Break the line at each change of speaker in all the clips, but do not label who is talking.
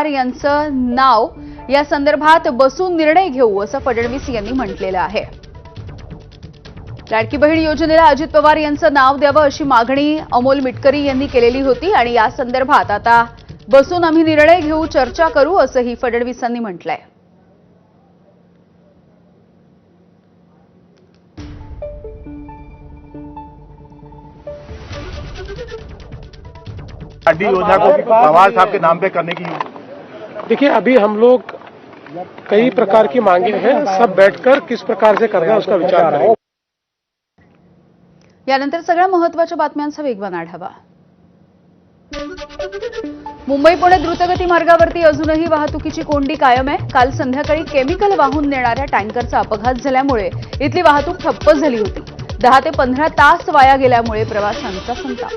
यांचं नाव या संदर्भात बसून निर्णय घेऊ असं फडणवीस यांनी म्हटलेलं आहे। लाडकी बहीण योजनेला अजित पवार यांचं नाव द्यावं अशी मागणी अमोल मिटकरी यांनी केलेली होती आणि या संदर्भात आता बसून आम्ही निर्णय घेऊ, चर्चा करू असंही फडणवीसांनी म्हटलंय।
योजना को पवार साहब के नाम पे करने की।
देखिए, अभी हम लोग कई प्रकार की मांगे हैं, सब बैठकर किस प्रकार से करना है उसका विचार करेंगे।
यानंतर सगळ्या महत्त्वाच्या बातम्यांचा वेगवान आढावा। मुंबई पुणे द्रुतगती मार्गावरती अजूनही वाहतुकीची कोंडी कायम आहे। काल संध्याकाळी केमिकल वाहून नेणाऱ्या टँकरचा अपघात झाल्यामुळे इथली वाहतूक ठप्प झाली होती। 10 ते 15 तास वाया गेल्यामुळे प्रवाशांचा संताप।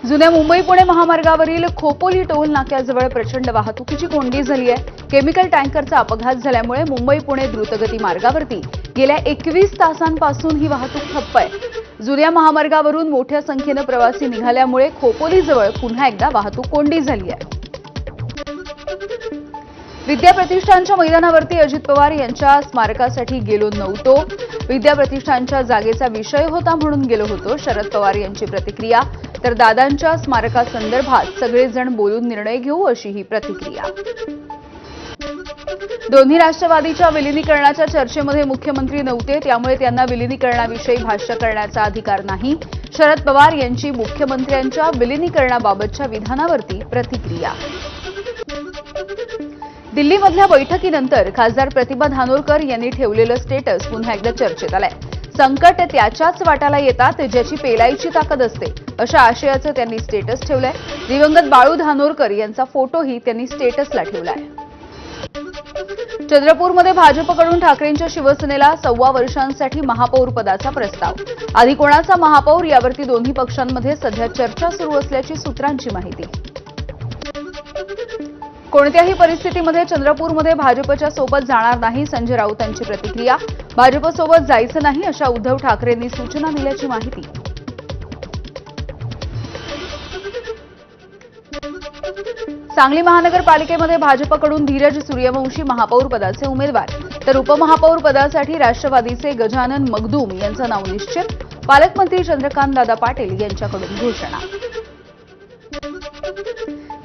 जुन्या मुंबई पुणे महामार्गावरील खोपोली टोल नाक्याजवळ प्रचंड वाहतुकीची कोंडी झाली आहे। केमिकल टँकरचा अपघात झाल्यामुळे मुंबई पुणे द्रुतगती मार्गावरती गेल्या 21 तासांपासून ही वाहतूक ठप्प आहे। जुन्या महामार्गावरून मोठ्या संख्येने प्रवासी निघाल्यामुळे खोपोलीजवळ पुन्हा एकदा वाहतूक कोंडी झाली आहे। विद्या प्रतिष्ठानच्या मैदानावरती अजित पवार यांच्या स्मारकासाठी गेलो नव्हतो। विद्या प्रतिष्ठानच्या जागेचा विषय होता म्हणून गेलो होतो, शरद पवार यांची प्रतिक्रिया। तर दादांच्या स्मारकासंदर्भात सगळेजण बोलून निर्णय घेऊ अशी ही प्रतिक्रिया। दोन्ही राष्ट्रवादीच्या विलीनीकरणाच्या चर्चेमध्ये मुख्यमंत्री नव्हते, त्यामुळे त्यांना विलीनीकरणाविषयी भाष्य करण्याचा अधिकार नाही। शरद पवार यांची मुख्यमंत्र्यांच्या विलीनीकरणाबाबतच्या विधानावरती प्रतिक्रिया। दिल्लीमधल्या बैठकीनंतर खासदार प्रतिभा धानोरकर यांनी ठेवलेलं स्टेटस पुन्हा एकदा चर्चेत आलंय। संकट त्याच्याच वाटाला येतात ज्याची पेलायची ताकद असते, अशा आशयाचं त्यांनी स्टेटस ठेवलंय। दिवंगत बाळू धानोरकर यांचा फोटोही त्यांनी स्टेटसला ठेवलाय। चंद्रपूरमध्ये भाजपकडून ठाकरेंच्या शिवसेनेला 1.25 वर्षांसाठी महापौर पदाचा प्रस्ताव। आधी कोणाचा महापौर यावरती दोन्ही पक्षांमध्ये सध्या चर्चा सुरू असल्याची सूत्रांची माहिती। कोणत्याही परिस्थितीमध्ये चंद्रपूरमध्ये भाजपच्या सोबत जाणार नाही, संजय राऊतांची प्रतिक्रिया। भाजपसोबत जायचं नाही अशा उद्धव ठाकरेंनी सूचना दिल्याची माहिती। सांगली महानगरपालिकेमध्ये भाजपकडून धीरज सूर्यवंशी महापौर पदाचे उमेदवार, तर उपमहापौर पदासाठी राष्ट्रवादीचे गजानन मगदूम यांचं नाव निश्चित। पालकमंत्री चंद्रकांत दादा पाटील यांच्याकडून घोषणा।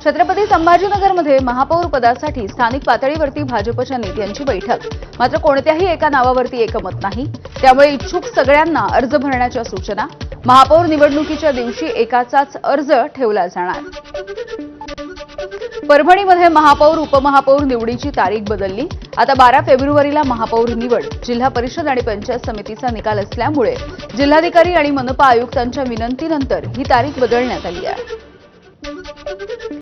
छत्रपती संभाजीनगरमध्ये महापौर पदासाठी स्थानिक पातळीवरती भाजपच्या नेत्यांची बैठक, मात्र कोणत्याही एका नावावरती एकमत नाही, त्यामुळे इच्छुक सगळ्यांना अर्ज भरण्याच्या सूचना। महापौर निवडणुकीच्या दिवशी एकाचाच अर्ज ठेवला जाणार। परभणीमध्ये महापौर उपमहापौर निवडीची तारीख बदलली। आता 12 फेब्रुवारीला महापौर निवड, जिल्हा परिषद आणि पंचायत समितीचा निकाल असल्यामुळे जिल्हाधिकारी आणि मनपा आयुक्तांच्या विनंतीनंतर ही तारीख बदलण्यात आली आहे।